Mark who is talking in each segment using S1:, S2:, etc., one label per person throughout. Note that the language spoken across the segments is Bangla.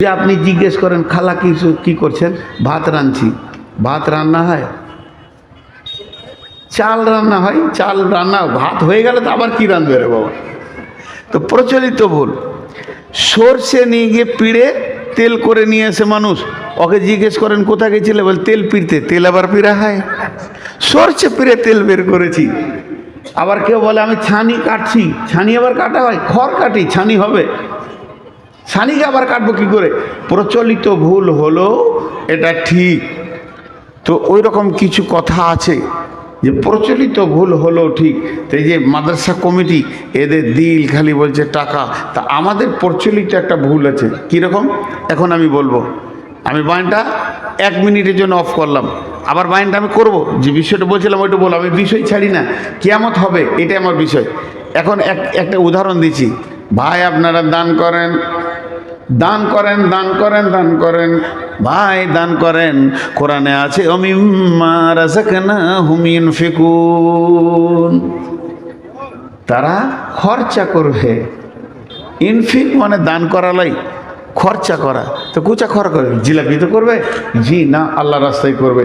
S1: যে আপনি জিজ্ঞেস করেন খালা কি করছেন, ভাত রাঁধছি। ভাত রান্না হয়? চাল রান্না হয়। চাল রান্না ভাত হয়ে গেলে তো আবার কি রাঁধবে রে বাবা। তো প্রচলিত ভুল। সর্ষে নিয়ে গিয়ে পিড়ে তেল করে নিয়ে এসে মানুষ, ওকে জিজ্ঞেস করেন কোথায় গেছিলে, বল তেল পিড়তে। তেল আবার পিড়া হয়? সর্ষে পিড়ে তেল বের করেছি। আবার কেউ বলে আমি ছানি কাটছি। ছানি আবার কাটা হয়? খড় কাটি, ছানি হবে? ছানিকে আবার কাটবো কি করে? প্রচলিত ভুল হলো এটা ঠিক। তো ওই রকম কিছু কথা আছে যে প্রচলিত ভুল হলো ঠিক। তো এই যে মাদ্রাসা কমিটি এদের দিল খালি বলছে টাকা, তা আমাদের প্রচলিত একটা ভুল আছে। কীরকম এখন আমি বলবো। আমি বাইনটা 1 মিনিটের জন্য অফ করলাম, আবার বাইনটা আমি করব। যে বিষয়টা বলছিলাম ওইটা বলবো। আমি বিষয় ছাড়ি না, কিয়ামত হবে এটাই আমার বিষয়। এখন একটা উদাহরণ দিচ্ছি। ভাই আপনারা দান করেন, দান করেন, দান করেন, দান করেন, ভাই দান করেন। কোরআনে আছে ওমিম্মা রাযাকনাহুম ইউনফিকুন, তারা খরচা করবে। ইনফিক মানে দান করালাই, খরচা করা। তো কুচা খরচ করবে, জিলাপি তো করবে? জি না, আল্লাহ রাস্তায় করবে।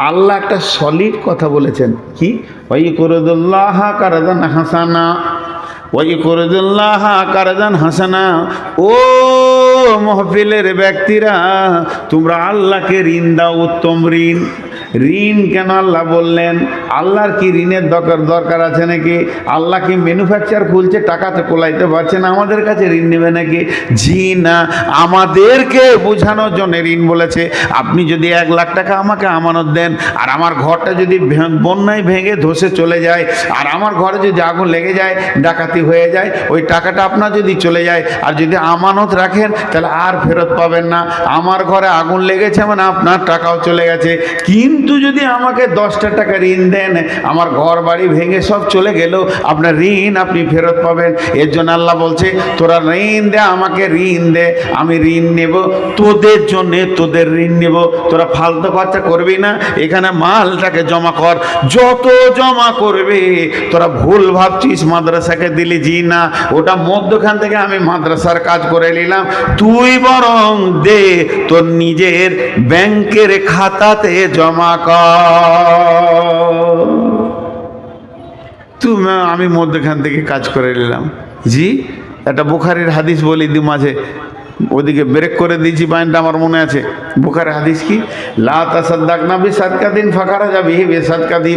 S1: আল্লাহ একটা সলিড কথা বলেছেন, কি ওয়াইকুরুল্লাহ কারদান হাসানা, ওয়াইকুরুল্লাহ কারদান হাসানা। ও মাহফিলের ব্যক্তিরা, তোমরা আল্লাহকে ঋণ দাও, উত্তম ঋণ। ঋণ কেন আল্লাহ বললেন? আল্লাহর কি ঋণের দরকার আছে নাকি? আল্লাহ কি ম্যানুফ্যাকচার খুলছে, টাকাতে কোলাইতে পারছে না, আমাদের কাছে ঋণ নেবে নাকি? জি না, আমাদেরকে বোঝানোর জন্য ঋণ বলেছে। আপনি যদি 1 লাখ টাকা আমাকে আমানত দেন, আর আমার ঘরটা যদি বন্যায় ভেঙে ধসে চলে যায়, আর আমার ঘরে যদি আগুন লেগে যায়, ডাকাতি হয়ে যায়, ওই টাকাটা আপনার যদি চলে যায়, আর যদি আমানত রাখেন তাহলে আর ফেরত পাবেন না। আমার ঘরে আগুন লেগেছে মানে আপনার টাকাও চলে গেছে। কিন্তু যদি আমাকে 10টা টাকা ঋণ দেন, আমার ঘর বাড়ি ভেঙে সব চলে গেল, আপনার ঋণ আপনি ফেরত পাবেন। এর জন্য আল্লাহ বলছে তোরা ঋণ দে, আমাকে ঋণ দে, আমি ঋণ নেব তোদের জন্য, তোদের ঋণ নেব। তোরা ফালতু খরচা করবি না, এখানে মালটাকে জমা কর। যত জমা করবে, তোরা ভুল ভাবছিস মাদ্রাসাকে দিলি। জি না, ওটা মধ্যখান থেকে আমি মাদ্রাসার কাজ করে নিলাম। তুই বরং দে, তোর নিজের ব্যাংকের খাতাতে জমা কর। তুমি আমি মধ্যখান থেকে কাজ করে নিলাম। জি, একটা বুখারীর হাদিস বলি দি মাঝে, ওদিকে ব্রেক করে দিয়েছি বাইনটা, আমার মনে আছে। বুখারীর হাদিস কি, লা তাসাদদাকনা বিসাদকাতিন ফাখারাজা বিহি বিসাদকাতি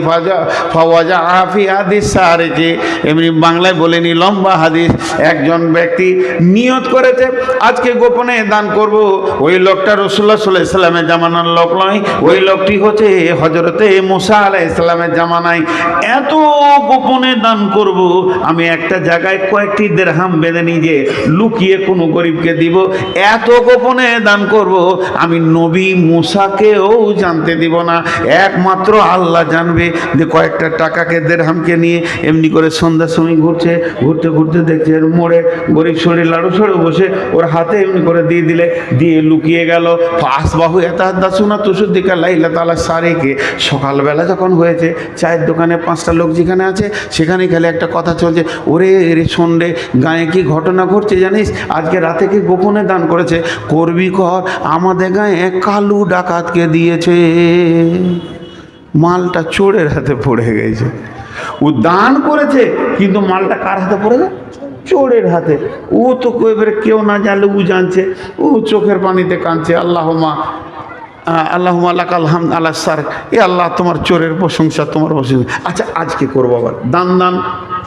S1: ফাওয়াজা ফি হাদিস সারিকি। এমনি বাংলায় বলেনি, লম্বা হাদিস। একজন ব্যক্তি নিয়ত করেছে আজকে গোপনে দান করব। ওই লোকটা রাসূলুল্লাহ সাল্লাল্লাহু আলাইহি সাল্লামের জামানার লোক নয়, ওই লোকটি হচ্ছে হযরতে মুসা আলাইহিস সালামের জামানায়। এত গোপনে দান করব, আমি একটা জায়গায় কয়েকটি দিরহাম বেঁধে নিজে লুকিয়ে কোনো গরিবকে দিব। এত গোপনে দান করব, আমি নবী মুসাকেও জানতে দিব না, একমাত্র আল্লাহ জানবে। যে কয়েকটা টাকাকে দিরহামকে নিয়ে এমনি করে সন্ধ্যার সময় ঘুরছে, ঘুরতে ঘুরতে দেখছে এর মোড়ে গরিব শরীর লাড়ু সরে বসে, ওর হাতে এমনি করে দিয়ে দিলে, দিয়ে লুকিয়ে গেল। আসবাহু এতাহাদ্দাসুনা তুসুদ্দিকা লাইলা তাআলা সারিকে। সকালবেলা যখন হয়েছে, চায়ের দোকানে 5টা লোক যেখানে আছে, সেখানে খালি একটা কথা চলছে, ওরে রে শোন রে, গায়ে কি ঘটনা ঘটছে জানিস? আজকে রাতে কি গোপনে দান করেছে, করবি কর। আমাদের গায়ে কালু ডাকাতকে দিয়েছে। মালটা চোরের হাতে পড়ে গেছে। ও দান করেছে, কিন্তু মালটা কার হাতে পড়ে গেছে? চোরের হাতে। ও তো এবারে কেউ না জানলে ও জানছে, ও চোখের পানিতে কাঁদছে, আল্লাহুম্মা লাকাল হামদ আলা সার। এ আল্লাহ, তোমার চোরের প্রশংসা, তোমার প্রশংসা। আচ্ছা, আজকে করবো আবার দান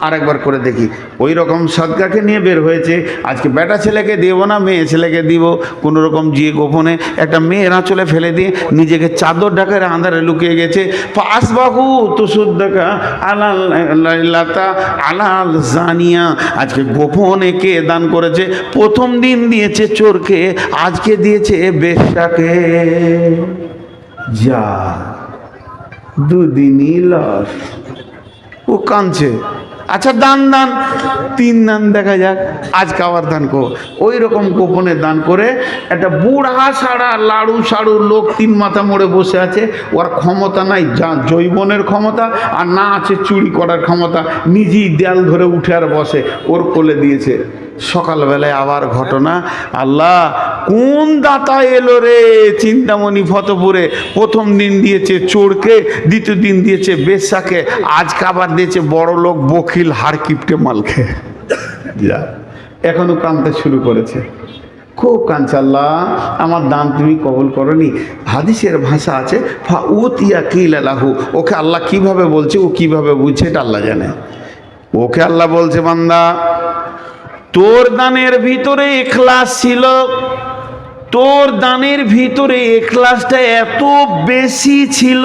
S1: আরেকবার করে দেখি। ওই রকম সদকাকে নিয়ে বের হয়েছে। আজকে বেটা ছেলেকে দেবো না, মেয়ে ছেলেকে দিব। কোনো রকম গিয়ে গোপনে একটা মেয়ের আঁচলে ফেলে দিয়ে নিজেকে চাদর ঢাকার আন্ধারে লুকিয়ে গেছে। ফাসবাহু তুসুদ্দাকা আলাল্লাতা আলাল জানিয়া। আজকে গোপনে কে দান করেছে? প্রথম দিন দিয়েছে চোরকে, আজকে দিয়েছে বেশ্যাকে। যা, দুদিনই লস। ও কাঁদছে। আচ্ছা, দান 3 দান দেখা যাক, আজকে আবার দান করো। ওই রকম গোপনে দান করে একটা বুড়া সাড়া লাড়ু সাড়ু লোক 3 মাথা মোড়ে বসে আছে। ওর ক্ষমতা নাই জৈবনের ক্ষমতা, আর না আছে চুরি করার ক্ষমতা। নিজেই দেয়াল ধরে উঠে আর বসে, ওর কোলে দিয়েছে। সকালবেলায় আবার ঘটনা, আল্লাহ কোন দাতা এলো রে চিন্তামণি ফতপুরে, প্রথম দিন দিয়েছে চোরকে, দ্বিতীয় দিন দিয়েছে বেশ্যাকে, আজকে আবার দিয়েছে বড় লোক বখিল হাড় কিপটে মালকে। যা এখনো কাঁদতে শুরু করেছে, খুব কাঁদছে, আল্লাহ আমার দান তুমি কবুল করনি। হাদিসের ভাষা আছে ফা উতিয়া কিল লাহু, ওকে আল্লাহ কিভাবে বলছে, ও কিভাবে বুঝছে এটা আল্লাহ জানে। ওকে আল্লাহ বলছে, বান্দা তোর দানের ভিতরে ইখলাস ছিল, তোর দানের ভিতরে ইখলাসটা এত বেশি ছিল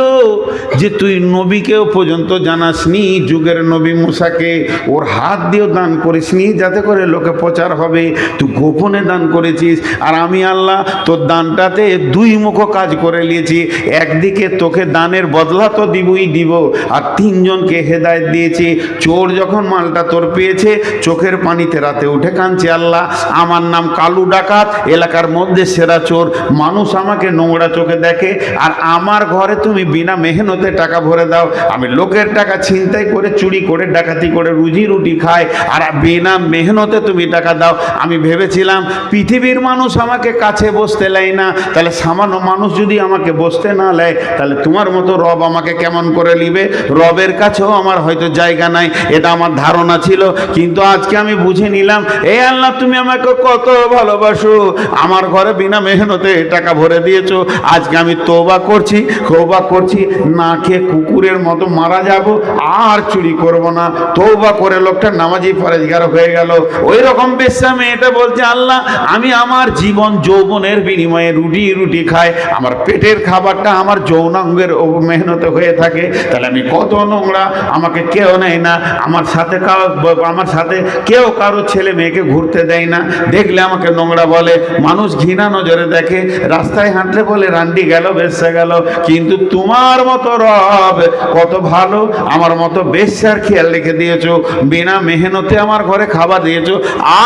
S1: যে তুই নবীকেও পর্যন্ত জানাসনি, যুগের নবী মুসাকে ওর হাত দিয়েও দান করিসনি যাতে করে লোকে প্রচার হবে, তুই গোপনে দান করেছিস। আর আমি আল্লাহ তোর দানটাতে দুই মুখ কাজ করে নিয়েছি, একদিকে তোকে দানের বদলা তো দিবই দিব, আর তিনজনকে হেদায়েত দিয়েছি। চোর যখন মালটা তোর পেয়েছে চোখের পানিতে রাতে উঠে কাঁদছে, আল্লাহ আমার নাম কালু ডাকাত, এলাকার মধ্যে সেরা চোর, মানুষ আমাকে নোংরা চোখে দেখে, আর আমার ঘরে তুমি বিনা মেহনতে টাকা ভরে দাও, আমি লোকের টাকা ছিনতাই করে চুরি করে ডাকাতি করে রুজি রুটি খাই, আর বিনা মেহনতে তুমি টাকা দাও। আমি ভেবেছিলাম পৃথিবীর মানুষ আমাকে কাছে বসতে নেয় না, তাহলে সামান্য মানুষ যদি আমাকে বসতে না নেয় তাহলে তোমার মতো রব আমাকে কেমন করে নিবে, রবের কাছেও আমার হয়তো জায়গা নাই, এটা আমার ধারণা ছিল। কিন্তু আজকে আমি বুঝে নিলাম, এই আল্লাহ তুমি আমাকে কত ভালোবাসো, আমার ঘরে বিনা মেহনতে টাকা ভরে দিয়েছো। আজকে আমি তওবা করছি, না খেয়ে কুকুরের মতো মারা যাব, আর চুরি করব না। তওবা করে লোকটা নামাজি পরেজগার হয়ে গেল। ওই রকম বেশ্যা মেয়েটা বলছে, আল্লাহ আমি আমার জীবন যৌবনের বিনিময়ে রুটি খাই, আমার পেটের খাবারটা আমার যৌনাঙ্গের মেহনতে হয়ে থাকে, তাহলে আমি কত নোংরা, আমাকে কেউ নেয় না, আমার সাথে কেউ কারো ছেলে মেয়েকে ঘুরতে দেয় না, দেখলে আমাকে নোংরা বলে, মানুষ ঘৃণা নজরে দেখে, রাস্তায় হাঁটলে বলে রান্ডি গেল বেশ্যা গেল। কিন্তু তোমার মতো রব কত ভালো, আমার মতো বেশ্যার খেয়াল রেখে দিয়েছো, বিনা মেহনতে আমার ঘরে খাবার দিয়েছো।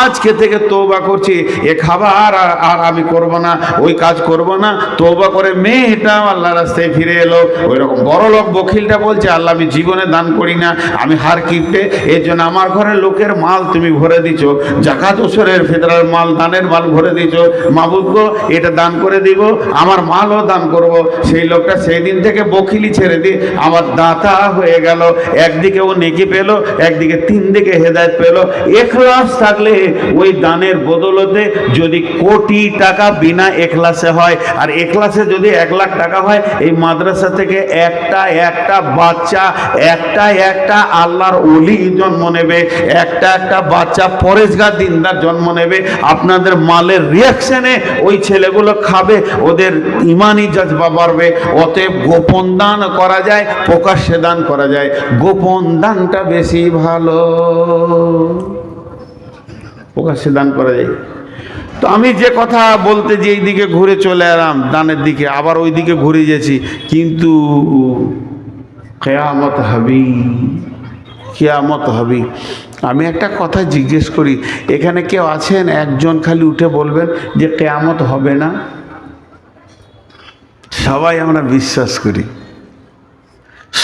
S1: আজকে থেকে তওবা করছি, এ খাবার আর আমি করব না, ওই কাজ করব না। তওবা করে মেয়েটা আল্লাহ রাস্তায় ফিরে এলো। ওই রকম বড় লোক বখিলটা বলছে, আল্লাহ আমি জীবনে দান করি না, আমি হার কিপটে, এর জন্য আমার ঘরে লোকের মাল তুমি ভরে দিছো, জাকাত ওসরের ফিতরার মাল দানের মাল ভরে দিছো, মাবুদ গো এটা দান করে দিব, আমার মালও দান করব। সেই লোকটা সেই দিন থেকে বখিলি ছেড়ে দিয়ে আমার দাতা হয়ে গেল। একদিকে ও নেকি পেল, একদিকে তিন দিকে হেদায়েত পেল। ইখলাস থাকলে ওই দানের বদলতে যদি কোটি টাকা বিনা ইখলাসে হয়, আর ইখলাসে যদি 1 লাখ টাকা হয়, এই মাদ্রাসা থেকে একটা বাচ্চা একটা আল্লাহর ওলি জন্ম নেবে, একটা বাচ্চা পরেজগার দিনদার জন্ম নেবে। আপনাদের মালের রিয়াকশনে ওই ছেলেগুলো খাবে, ওদের ইমানি জজবা বাড়বে। অতএব গোপন দান করা যায়, প্রকাশ্যে দান করা যায়, গোপন দানটা বেশি ভালো, প্রকাশ্যে দান করা যায়। তো আমি যে কথা বলতে যে এই দিকে ঘুরে চলে এলাম দানের দিকে, আবার ওই দিকে ঘুরে গেছি, কিন্তু কিয়ামত হবি। আমি একটা কথা জিজ্ঞেস করি, এখানে কেউ আছেন একজন খালি উঠে বলবেন যে কিয়ামত হবে না? সবাই আমরা বিশ্বাস করি,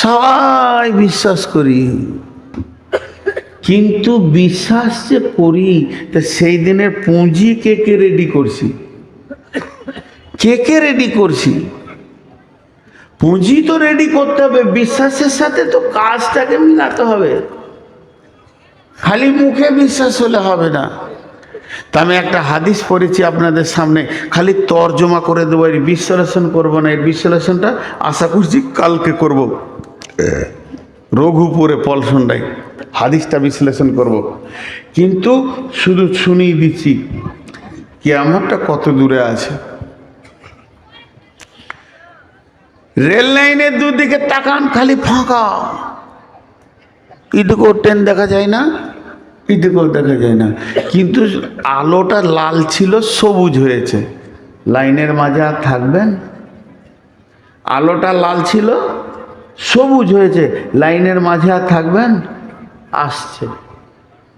S1: সবাই বিশ্বাস করি, কিন্তু বিশ্বাস যে করি তা সেই দিনের পুঁজি কে রেডি করছি, কে রেডি করছি? পুঁজি তো রেডি করতে হবে, বিশ্বাসের সাথে তো কাজটাকে মিলাতে হবে, খালি মুখে বিশ্বাস হলে হবে না। তা আমি একটা হাদিস পড়েছি আপনাদের সামনে, খালি তর্জমা করে দেবো, এর বিশ্লেষণ করবো না। এর বিশ্লেষণটা আশা করছি কালকে করব, রঘুপুরে পলসন্ডায় হাদিসটা বিশ্লেষণ করব, কিন্তু শুধু শুনিয়ে দিচ্ছি কিয়ামতটা কত দূরে আছে। রেল লাইনের দুদিকে তাকান, খালি ফাঁকা, এদিকেও ট্রেন দেখা যায় না, এদিকেও দেখা যায় না, কিন্তু আলোটা লাল ছিল সবুজ হয়েছে। লাইনের মাঝে আর থাকবেন? আলোটা লাল ছিল সবুজ হয়েছে, লাইনের মাঝে আর থাকবেন? আসছে,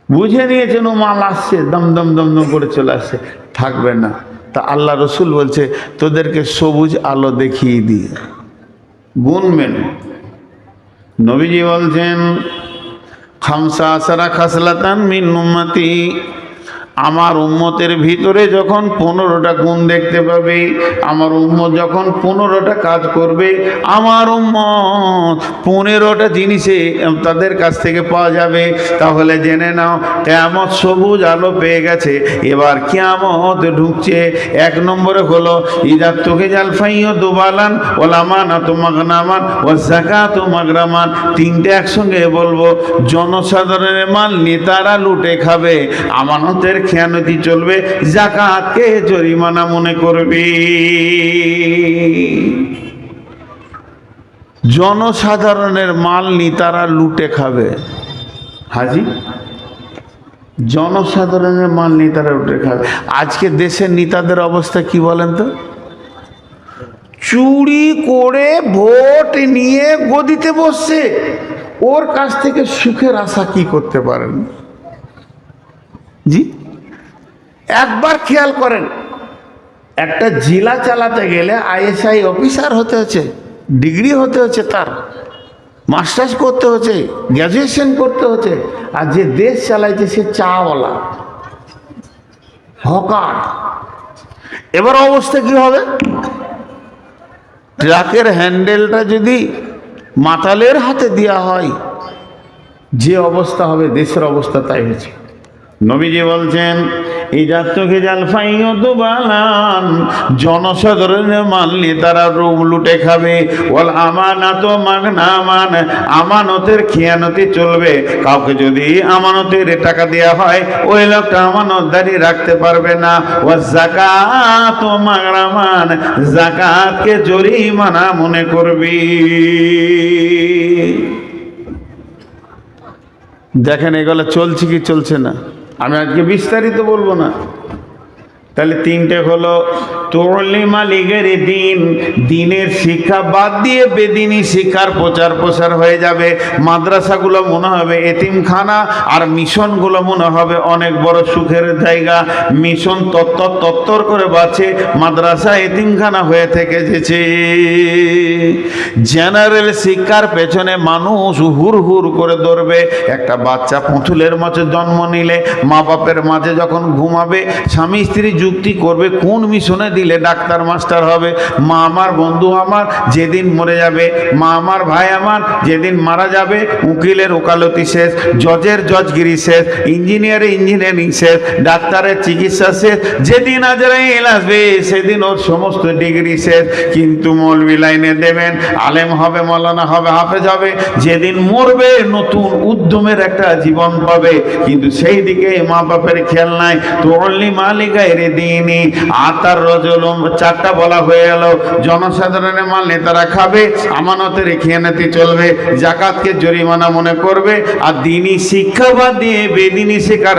S1: বুঝে নিয়েছেন ও মাল আসছে, দমদম করে চলে আসছে, থাকবেন না। তা আল্লাহ রসুল বলছে তোদেরকে সবুজ আলো দেখিয়ে দিয়ে গুনবেন। নবীজি বলছেন খামসা আসারা খাসলাতান মিন উম্মতি, আমার উম্মতের ভিতরে যখন 15টা গুণ দেখতে পাবে, আমার উম্মত যখন 15টা কাজ করবে, আমার উম্মত 15টা জিনিসে তাদের কাছ থেকে পাওয়া যাবে, তাহলে জেনে নাও কিয়ামত সবুজ আলো পেয়ে গেছে। এবার কিয়ামত ঢুকছে। 1 নম্বরে হলো ইজাত তোকে জাল ফাইও দুবালান ওলামানাতু মাগনামান ওয়া যাকাতু মাগরামান। 3টে একসঙ্গে বলবো। জনসাধারণের মাল নেতারা লুটে খাবে, আমানতের খেয়ানতি চলবে, যাকাতকে জরিমানা মনে করবি। জনসাধারণের মাল নেতারা লুটে খাবে। হাজি, জনসাধারণের মাল নেতারা লুটে খাবে। আজকে দেশের নেতাদের অবস্থা কি বলেন তো? চুরি করে ভোট নিয়ে গদিতে বসছে, ওর কাছ থেকে সুখের আশা কি করতে পারেন? জি, একবার খেয়াল করেন, একটা জেলা চালাতে গেলে আইএসআই অফিসার হতে হচ্ছে, ডিগ্রি হতে হচ্ছে, তার মাস্টার্স করতে হচ্ছে, গ্র্যাজুয়েশন করতে হচ্ছে। আর যে দেশ চালাইছে সে চাওয়ালা, হকার। এবার অবস্থা কি হবে? ট্রাকের হ্যান্ডেলটা যদি মাতালের হাতে দেওয়া হয়, যে অবস্থা হবে, দেশের অবস্থা তাই হয়েছে। নবীজি বলছেন ইজাত তোকে জাল ফাইও দুবালান, জনসাধারণের মাল নেতারা লুটে খাবে। ওয়াল আমানাতু মাগনামান, আমানতের খেয়ানতি চলবে। কাউকে যদি আমানতের টাকা দেওয়া হয়, ওই লোকটা আমানতদারি রাখতে পারবে না। ওয়া যাকাতু মাগরামান, যাকাতকে জরিমানা মনে করবি। দেখেন এগুলো চলছে কি চলছে না? আমি আজকে বিস্তারিত বলবো না। তাহলে 3টে হলো তোরলি মালিকের দিন, দিনের শিক্ষা বাদ দিয়ে বেদিনী শিক্ষার প্রচার হয়ে যাবে। মাদ্রাসাগুলো মনে হবে এতিমখানা, আর মিশনগুলো মনে হবে অনেক বড় সুখের জায়গা। মিশন তত্তর করে বাঁচে, মাদ্রাসা এতিমখানা হয়ে থেকে যেছে। জেনারেল শিক্ষার পেছনে মানুষ হুর হুর করে দৌড়বে। একটা বাচ্চা পুতুলের মতো জন্ম নিলে মা বাপের মাঝে যখন ঘুমাবে, স্বামী স্ত্রী যুক্তি করবে কোন মিশনে দিলে ডাক্তার মাস্টার হবে। মা আমার, বন্ধু আমার যেদিন মরে যাবে, মা আমার, ভাই আমার যেদিন মারা যাবে, উকিলের ওকালতি শেষ, জজের জজগিরি শেষ, ইঞ্জিনিয়ারের ইঞ্জিনিয়ারিং শেষ, ডাক্তারের চিকিৎসা শেষ। যেদিন আজরাইল আসবে সেদিন ওর সমস্ত ডিগ্রি শেষ। কিন্তু মৌলবি লাইনে দেবেন, আলেম হবে, মৌলানা হবে, হাফেজ হবে। যেদিন মরবে নতুন উদ্যমের একটা জীবন পাবে, কিন্তু সেই দিকে মা বাপের খেয়াল নাই। তো অনলি মালিকায় দিনই আতার রজলম, 4টা বলা হয়ে গেল। জনসাধারণের মাল নেতারা খাবে, আমানতের খেয়ানতি চলবে, যাকাতকে জরিমানা মনে করবে। আর দিনই শিক্ষা বাদ দিয়ে বেদিনী শিক্ষার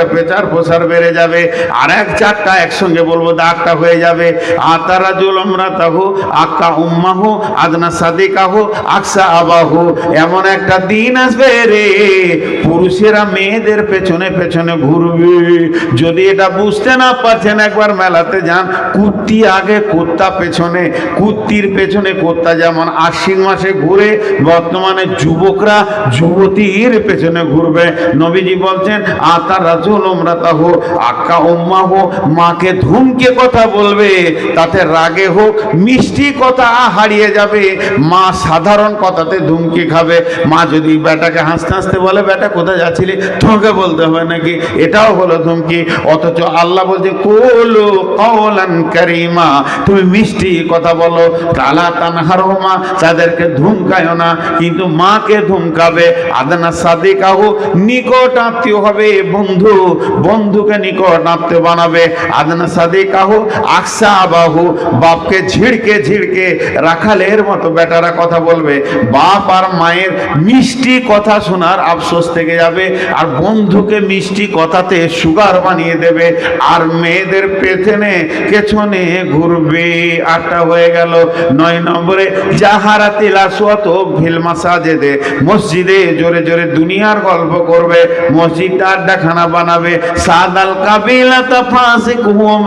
S1: প্রচার বেড়ে যাবে। আর 4টা একসঙ্গে বলবো, দাগটা হয়ে যাবে। আতার রাজুল আমরাতাহু আক্কা উম্মাহু আদনা সাদিকাহু আকসা আবাহু। এমন একটা দিন আসবে রে, পুরুষেরা মেয়েদের পেছনে পেছনে ঘুরবে। যদি এটা বুঝতে না পারছেন, একবার মেলাতে যান। কুত্তি আগে, কুত্তা পেছনে। কুত্তির পেছনে কুত্তা যেমন আশ্বিন মাসে ঘুরে, বর্তমানে যুবকরা যুবতীর পেছনে ঘুরবে। নবীজি বলছেন আতা রাজুল উমরাতাহু আক্কা উম্মাহু, মাকে ধুমকে কথা বলবে, তাতে রাগে হোক মিষ্টি কথা হারিয়ে যাবে। মা সাধারণ কথাতে ধুমকি খাবে। মা যদি বেটাকে হাসতে হাসতে বলে, বেটা কোথায় যাচ্ছিলি, তোমাকে বলতে হবে নাকি? এটাও হলো ধুমকি। অথচ আল্লাহ বলছে কুলু কওলান কারীমা, তুমি মিষ্টি কথা বলো। কালা তানহারহুমা, তাদেরকে ধুমকায়ো না, কিন্তু মাকে ধুমকাবে। আদনা সাদিকাহু, নিকট আত্মীয় হবে, বন্ধু, বন্ধুকে নিকট আত্মীয় বানাবে। আদনা সাদিকাহু আকসা আবাহু, বাপকে ঝিড়কে ঝিড়কে রাখালের মতো বেটারা কথা বলবে। বাপ আর মায়ের মিষ্টি কথা শোনার আফসোস থেকে যাবে, আর বন্ধুকে মিষ্টি কথাতে সুগার বানিয়ে দেবে। আর মেয়েদের পেছনে পেছনে ঘুরবে। 8টা হয়ে গেল। 9 নম্বরে জাহারাতিল আসওয়াত ফিল মাসাজিদে, মসজিদে জোরে জোরে দুনিয়ার গল্প করবে, মসজিদটা আড্ডাখানা বানাবে। সাদাল কাবিলাতা ফাসিকুহুম,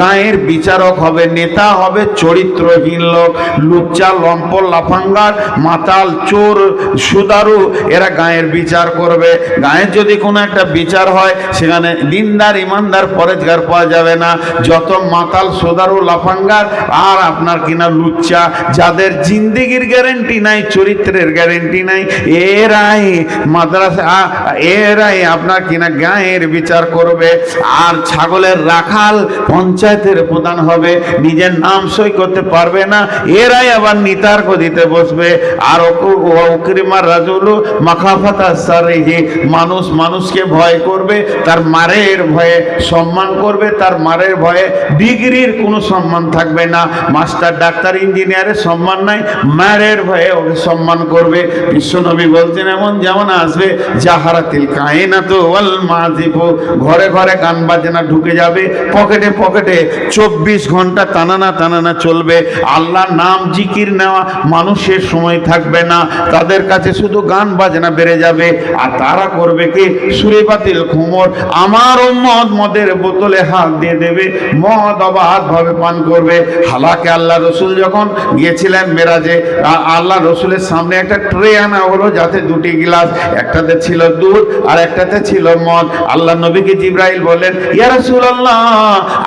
S1: গায়ের বিচারক হবে, নেতা হবে চরিত্রহীন লোক, লুচ্চা লম্পট লাফাঙ্গার মাতাল চোর সুদারু, এরা গায়ের বিচার করবে। গায়ের যদি কোনো একটা বিচার হয় সেখানে দিনদার ইমানদার পরেজগার পাওয়া যাবে না। যত মাতাল সুদারু লাফাঙ্গার আর আপনার কিনা লুচ্চা, যাদের জিন্দেগির গ্যারেন্টি নাই, চরিত্রের গ্যারেন্টি নাই, এরাই মাদ্রাসা, এরাই আপনার কিনা গায়ের বিচার করবে। আর ছাগলের রাখাল পঞ্চায়েতের প্রধান হবে, নিজের নাম সই করতে পারবে না, এরাই আবার নিতার্ক দিতে বসবে। আর ওকরিমার রাজুলু মাখাফাতা সারিহি, মানুষ মানুষকে ভয় করবে, তার মারের ভয়ে সম্মান করবে, তার মারের ভয়ে ডিগ্রির কোনো সম্মান থাকবে না। মাস্টার ডাক্তার ইঞ্জিনিয়ারের সম্মান নাই, মারের ভয়ে ওকে সম্মান করবে। বিশ্বনবী বলছেন এমন যেমন আসবে জাহারাতিল কায়নাতু ওয়াল মাযিফু, ঘরে ঘরে গান বাজনা ঢুকে যাবে, পকেটে পকেটে 24 ঘন্টা টানানা টানানা চলবে। আল্লাহর নাম জিকির নেওয়া মানুষের সময় থাকবে না, তাদের কাছে শুধু গান বাজনা বেড়ে যাবে। আর তারা করবে কি? সুরিবাতিল খুমর, আমার উম্মত মদের বোতলে হাত দিয়ে দেবে, মদ অবাধ ভাবে পান করবে। হালাকে আল্লাহ রসুল যখন গিয়েছিলেন মেরাজে, আল্লাহ রসুলের সামনে একটা ট্রে আনা হলো, যাতে 2টি গ্লাস, একটাতে ছিল দুধ আর একটাতে ছিল মদ। আল্লাহ নবীকে জিবরাইল বললেন, ইয়া রাসূলুল্লাহ,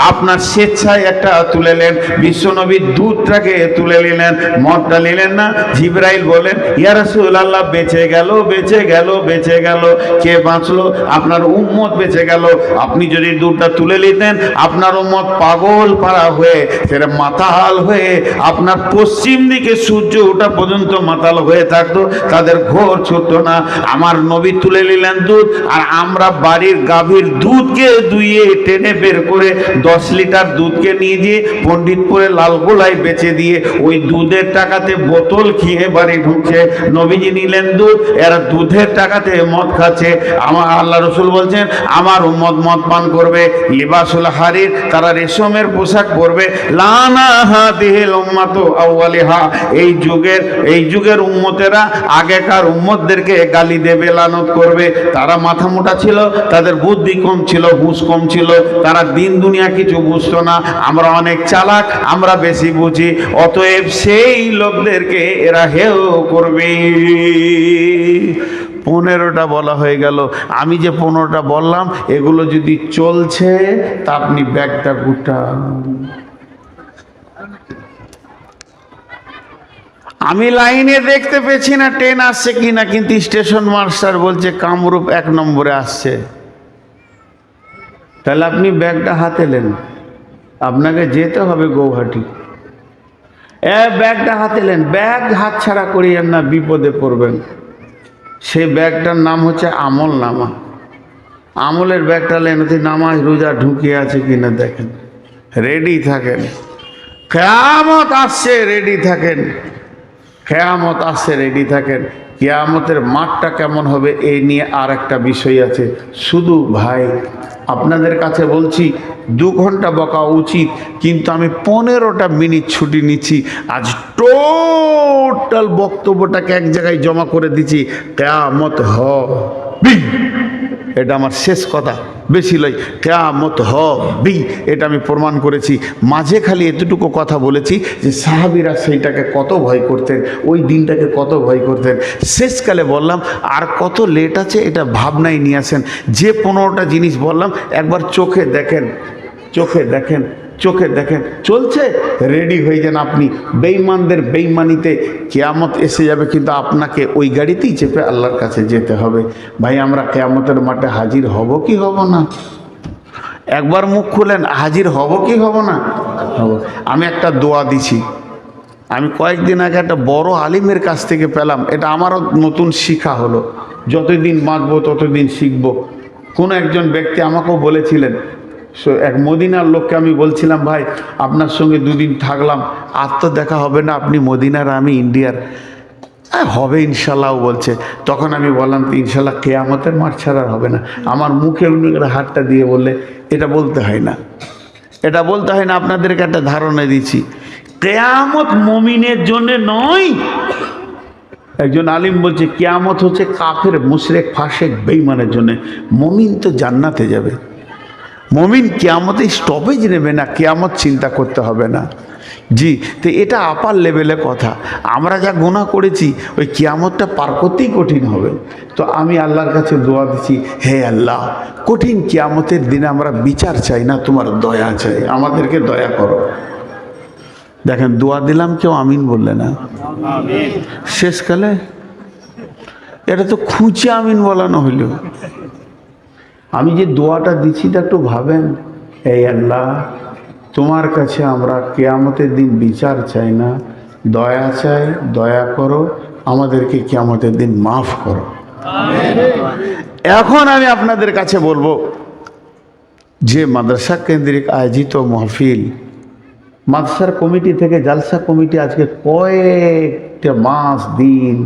S1: আপনার স্বেচ্ছায় একটা তুলে নেন। বিশ্বনবী দুধটাকে তুলে নিলেন, মদটা নিলেন না। জিবরাইল বলেন, ইয়া রাসূলুল্লাহ, বেঁচে গেল, বেঁচে গেল, বেঁচে গেল। কে বাঁচলো? আপনার উম্মত বেঁচে গেল। আপনি যদি দুধটা তুলে নিতেন, আপনার উম্মত পাগল পাড়া হয়ে, সেটা মাতাল হয়ে, আপনার পশ্চিম দিকে সূর্য ওঠা পর্যন্ত মাতাল হয়ে থাকতো, তাদের ঘোর ছুটতো না। আমার নবী তুলে নিলেন দুধ, আর আমরা বাড়ির গাভীর দুধকে দুইয়ে টেনে বের করে 10 লিটার দুধকে নিয়ে গিয়ে পণ্ডিতপুরে লালগোলায় বেচে দিয়ে ওই দুধের টাকাতে বোতল খেয়ে বাড়ি ঢুকছে। নবীজি নিলেন দুধ, এরা দুধের টাকাতে মদ খাচ্ছে। আমার আল্লাহ রসুল বলছেন, আমার উম্মত মদ পান করবে। লিবাসুল হারির, তারা রেশমের পোশাক পরবে। লানা হাদিহিল উম্মাতু আউয়ালিহা, এই যুগের উম্মতেরা আগেকার উম্মতদেরকে গালি দেবে, লানত করবে। তারা মাথা মোটা ছিল, তাদের বুদ্ধি কম ছিল, হুঁশ কম ছিল, তারা দিন দুনিয়া কিছু বুঝতো না। আমরা অনেক চালাক, আমরা বেশি বুঝি, অতএব সেই লোকদেরকে এরা হেয় করবে। 15টা বলা হয়ে গেল। আমি যে 15টা বললাম, এগুলো যদি চলছে তা আপনি ব্যাগটা গুটান। আমি লাইনে দেখতে পেয়েছি না ট্রেন আসছে কিনা, কিন্তু স্টেশন মাস্টার বলছে কামরূপ 1 নম্বরে আসছে। তাহলে আপনি ব্যাগটা হাতে নেন, আপনাকে যেতে হবে গৌহাটি। ব্যাগটা হাতে নেন, ব্যাগ হাত ছাড়া করিয়েন না, বিপদে পড়বেন। সেই ব্যাগটার নাম হচ্ছে আমল নামা। আমলের ব্যাগটা নেন, ওতে নামাজ রোজা ঢুকিয়ে আছে কিনা দেখেন, রেডি থাকেন। কিয়ামত আসছে, রেডি থাকেন। কিয়ামত আসছে, রেডি থাকেন। কিয়ামতের মাঠটা কেমন হবে এই নিয়ে আর একটা বিষয় আছে। শুধু ভাই আপনাদের কাছে বলছি, 2 ঘন্টা বকা উচিত, কিন্তু আমি 15টা মিনিট ছুটি নিচ্ছি। আজ টোটাল বক্তব্যটাকে এক জায়গায় জমা করে দিচ্ছি। কিয়ামত হবে, এটা আমার শেষ কথা, বেশি লই। কিয়ামত হবে, এটা আমি প্রমাণ করেছি। মাঝে খালি এতটুকু কথা বলেছি যে সাহাবীরা সেইটাকে কত ভয় করতেন, ওই দিনটাকে কত ভয় করতেন। শেষকালে বললাম আর কত লেট আছে এটা ভাবনায় নিয়ে আসেন। যে 15টা জিনিস বললাম একবার চোখে দেখেন, চোখে দেখেন, চোখে দেখেন, চলছে, রেডি হয়ে যান আপনি। বেঈমানদের বেঈমানিতে কিয়ামত এসে যাবে, কিন্তু আপনাকে ওই গাড়িতেই চেপে আল্লাহর কাছে যেতে হবে। ভাই আমরা কিয়ামতের মাঠে হাজির হব কি হব না? একবার মুখ খুলেন, হাজির হব কি হব না? হব। আমি একটা দোয়া দিছি, আমি কয়েকদিন আগে একটা বড় আলিমের কাছ থেকে পেলাম, এটা আমারও নতুন শিক্ষা হলো। যতদিন বাঁচবো ততদিন শিখবো। কোনো একজন ব্যক্তি আমাকেও বলেছিলেন, এক মদিনার লোককে আমি বলছিলাম, ভাই আপনার সঙ্গে 2 দিন থাকলাম, আর তো দেখা হবে না, আপনি মদিনার আমি ইন্ডিয়ার। হবে ইনশাল্লাহ বলছে। তখন আমি বললাম, তো ইনশাল্লাহ কিয়ামতের মাঠ ছাড়া হবে না। আমার মুখে উনি হাতটা দিয়ে বললে, এটা বলতে হয় না, এটা বলতে হয় না, আপনাদেরকে একটা ধারণা দিচ্ছি। কিয়ামত মুমিনের জন্য নয়। একজন আলিম বলছে কিয়ামত হচ্ছে কাফের, মুশরিক, ফাসিক, বেঈমানের জন্য। মুমিন তো জান্নাতে যাবে। মুমিন কিয়ামতে স্টপেজ নেবে না, কিয়ামত চিন্তা করতে হবে না। জি, তো এটা আপার লেভেলের কথা। আমরা যা গুনাহ করেছি ওই কিয়ামতটা পার করতেই কঠিন হবে। তো আমি আল্লাহর কাছে দোয়া দিচ্ছি, হে আল্লাহ, কঠিন কিয়ামতের দিনে আমরা বিচার চাই না, তোমার দয়া চাই, আমাদেরকে দয়া করো। দেখেন দোয়া দিলাম, কেউ আমিন বললে না। শেষকালে এটা তো খুঁজে আমিন বলানো হইল। আমি যে দোয়াটা দিচ্ছি তা একটু ভাবেন, এই আল্লাহ, তোমার কাছে আমরা কিয়ামতের দিন বিচার চাই না, দয়া চাই, দয়া করো, আমাদেরকে কিয়ামতের দিন মাফ করো। এখন আমি আপনাদের কাছে বলবো যে মাদ্রাসা কেন্দ্রিক আয়োজিত মাহফিল, মাদ্রাসার কমিটি থেকে জালসা কমিটি আজকে কয়েকটা মাস দিন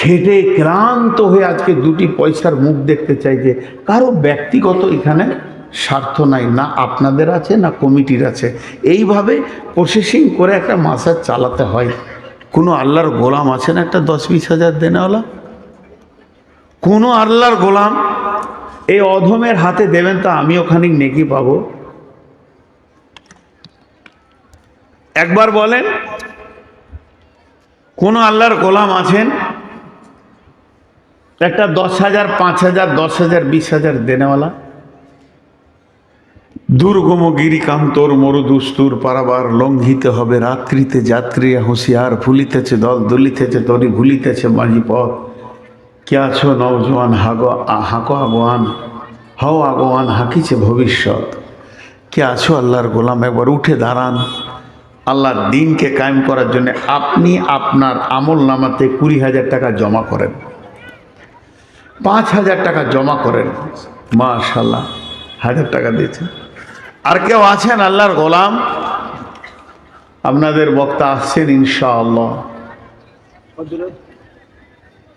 S1: খেটে ক্লান্ত হয়ে আজকে দুটি পয়সার মুখ দেখতে চাইছে। কারো ব্যক্তিগত এখানে স্বার্থ নাই, না আপনাদের আছে না কমিটির আছে। এইভাবে প্রসেসিং করে একটা মাসাজ চালাতে হয়। কোনো আল্লাহর গোলাম আছে না একটা 10-20 হাজার দেনেওয়ালা? কোনো আল্লাহর গোলাম এই অধমের হাতে দেবেন তো আমি ওখানে নেকি পাবো? একবার বলেন, কোন আল্লাহর গোলাম আছেন একটা 10,000, 5,000, 10,000, 20,000 দেনেওয়ালা? দুর্গম গিরিকান্তর মরুদুস্তুর পারাবার লঙ্ঘিতে হবে রাত্রিতে যাত্রী হুঁশিয়ার, ভুলিতেছে দল দলিতেছে তরি ভুলিতেছে মাঝি পথ। কে আছো নওজোয়ান হাঁকো আগোয়ান, হও আগোয়ান হাঁকিছে ভবিষ্যৎ। কে আছো আল্লাহর গোলাম, একবার উঠে দাঁড়ান। আল্লাহর দিনকে কায়েম করার জন্য আপনি আপনার আমল নামাতে 20,000 টাকা জমা করেন, 5,000 টাকা জমা করেন, মাশাআল্লাহ 1,000 টাকা দিয়েছেন। আর কেউ আছেন আল্লাহর গোলাম? আপনাদের বক্তা আসছেন ইনশাআল্লাহ।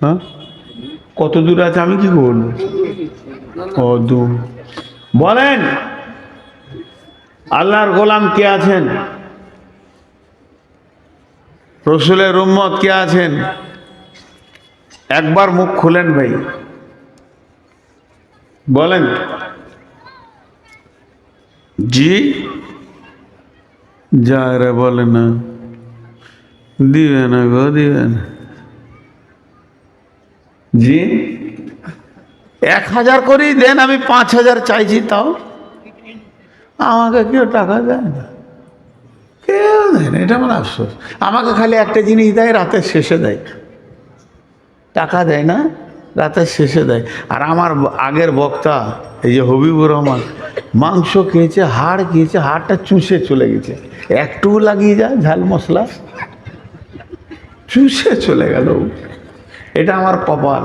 S1: হ্যাঁ, কত দূর আছে আমি কি করবো? ও দূর। বলেন আল্লাহর গোলাম কে আছেন? রসুলের উম্মত কে আছেন? একবার মুখ খুলেন ভাই, বলেন। জি যা রে, বলে না, দিবে না গো, দিবে না। জি 1,000 করেই দেন, আমি 5,000 চাইছি, তাও আমাকে কেউ টাকা দেয় না, কেউ দেয় না। এটা আমার আফসোস। আমাকে খালি একটা জিনিস দেয়, রাতের শেষে দেয়। টাকা দেয় না, রাতের শেষে দেয়। আর আমার আগের বক্তা এই যে হবিবুর রহমান, মাংস খেয়েছে, হাড় খেয়েছে, হাড়টা চুষে চলে গেছে, একটু লাগিয়ে যায় ঝাল মশলা, চুষে চলে গেল। এটা আমার কপাল।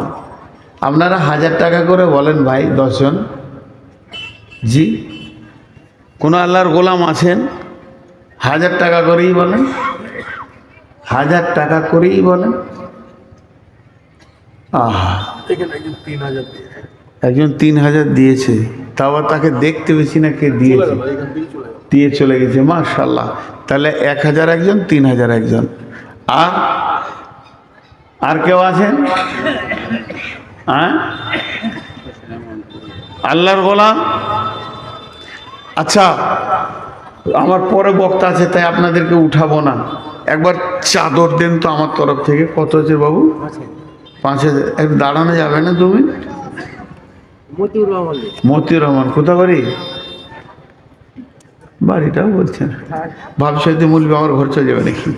S1: আপনারা 1,000 টাকা করে বলেন ভাই, 10 জন। জি, কোনো আল্লাহর গোলাম আছেন? 1,000 টাকা করেই বলেন, 1,000 টাকা করেই বলেন। আহা, একজন 3,000 দিয়েছে, তাও তাকে দেখতে পেয়েছি না কে দিয়েছে, দিয়ে চলে গেছে। মাশাআল্লাহ। তাহলে 1,000 একজন, 3,000 একজন। আর কেউ আছেন? আল্লাহর গোলাম? আচ্ছা, আমার পরে বক্তা আছে তাই আপনাদেরকে উঠাবো না। একবার চাদর দেন তো আমার তরফ থেকে। কত হচ্ছে বাবু? 5,000। একটু দাঁড়ানো যাবে না 2 মিনিট? মতিউর রহমান। কোথা বাড়ি? বাড়িটাও বলছেন, ভাবছি হয়তো মূল আমার ঘর চলে যাবে নাকি।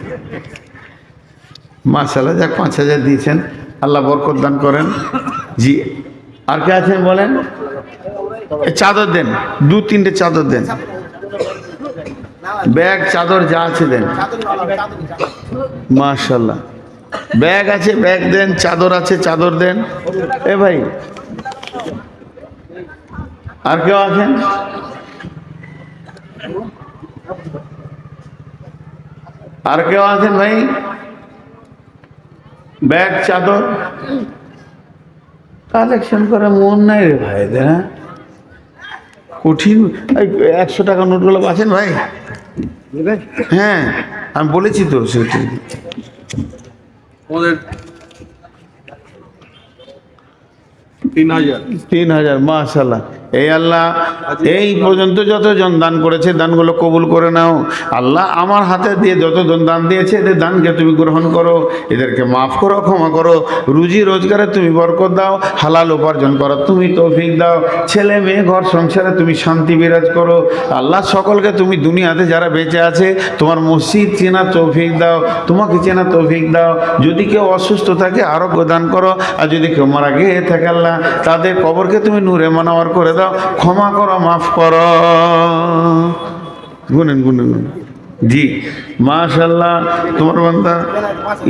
S1: মাশাআল্লাহ, যাক 5,000 দিয়েছেন, আল্লাহ বরকত দান করেন। জি, আর কে আছেন বলেন? চাদর দেন, 2-3টে চাদর দেন, ব্যাগ চাদর যা আছে দেন। মাশাআল্লাহ, ব্যাগ আছে ব্যাগ দেন, চাদর আছে চাদর দেন। এ ভাই, আর কেউ আছেন? আর কেউ আছেন ভাই? ব্যাগ চাদর কালেকশন করে মন নাই রে ভাই। কঠিন। 100 টাকা নোটগুলো আছেন ভাই? হ্যাঁ, আমি বলেছি তো সেটি।
S2: আমাদের
S1: 3000, মাশাআল্লাহ। এই আল্লাহ এই পর্যন্ত যতজন দান করেছে দানগুলো কবুল করে নাও আল্লাহ। আমার হাতে দিয়ে যতজন দান দিয়েছে এদের দানকে তুমি গ্রহণ করো, এদেরকে মাফ করো, ক্ষমা করো, রুজি রোজগারে তুমি বরকত দাও, হালাল উপার্জন করো তুমি তৌফিক দাও, ছেলে মেয়ে ঘর সংসারে তুমি শান্তি বিরাজ করো আল্লাহ। সকলকে তুমি দুনিয়াতে যারা বেঁচে আছে তোমার মসজিদ চেনা তৌফিক দাও, তোমাকে চেনা তৌফিক দাও। যদি কেউ অসুস্থ থাকে আরোগ্য দান করো, আর যদি কেউ মারা গিয়ে থাকে আল্লাহ তাদের কবরকে তুমি নূরে মানাওয়ার করে দাও, ক্ষমা করো, মাফ করো। গুনেন গুনেন গুনেন। জি মাশাআল্লাহ, তোমার বান্দা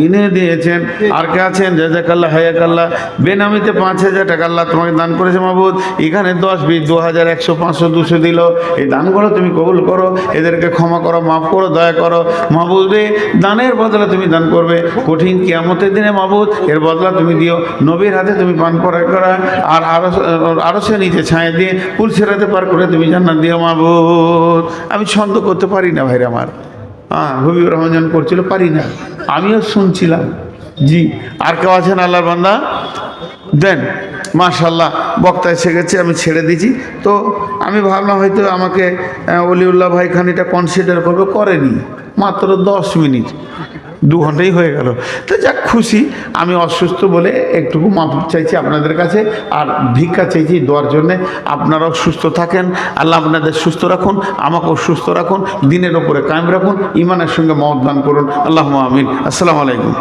S1: ইনে দিয়েছেন। আর কে আছেন? জাযাকাল্লাহ হায়াকাল্লাহ। বেনামিতে 5000 টাকা আল্লাহ তোমাকে দান করেছে মাহবুদ। এখানে 10, 20, 2000, 100, 500, 200 দিল। এই দানগুলো তুমি কবুল করো, এদেরকে ক্ষমা করো, মাফ করো, দয়া করো মাহবুদ রে। দানের বদলা তুমি দান করবে কঠিন কিয়ামতের দিনে মাহবুদ, এর বদলা তুমি দিও। নবীর হাতে তুমি পান করা আর আরো সে নিচে ছায়া দিয়ে কুল সেরাতে পার করে তুমি জান্নাত দিও মাহবুদ। আমি ছন্দ করতে পারি না ভাইরা আমার, হবিবুর রহমান যখন করছিল পারি না, আমিও শুনছিলাম। জি আর কেউ আছেন আল্লাহর বান্দা? দেন মাশাআল্লাহ। বক্তা এসে গেছে, আমি ছেড়ে দিয়েছি। তো আমি ভাবলাম হয়তো আমাকে অলিউল্লাহ ভাই খানিটা কনসিডার করবে, করেনি। মাত্র 10 মিনিট, 2 ঘন্টাই হয়ে গেল। তো যাক খুশি। আমি অসুস্থ বলে একটুকু মাপ চাইছি আপনাদের কাছে, আর ভিক্ষা চাইছি দোয়ার জন্যে। আপনারাও সুস্থ থাকেন, আল্লাহ আপনাদের সুস্থ রাখুন, আমাকেও সুস্থ রাখুন, দিনের ওপরে কায়েম রাখুন, ইমানের সঙ্গে মত দান করুন। আল্লাহুম্মা আমিন। আসসালামু আলাইকুম।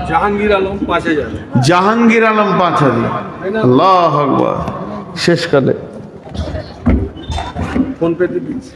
S2: জাহাঙ্গীর আলম 5000।
S1: জাহাঙ্গীর আলম 5000। আল্লাহু আকবার। শেষকালে
S2: ফোন পে দিচ্ছি।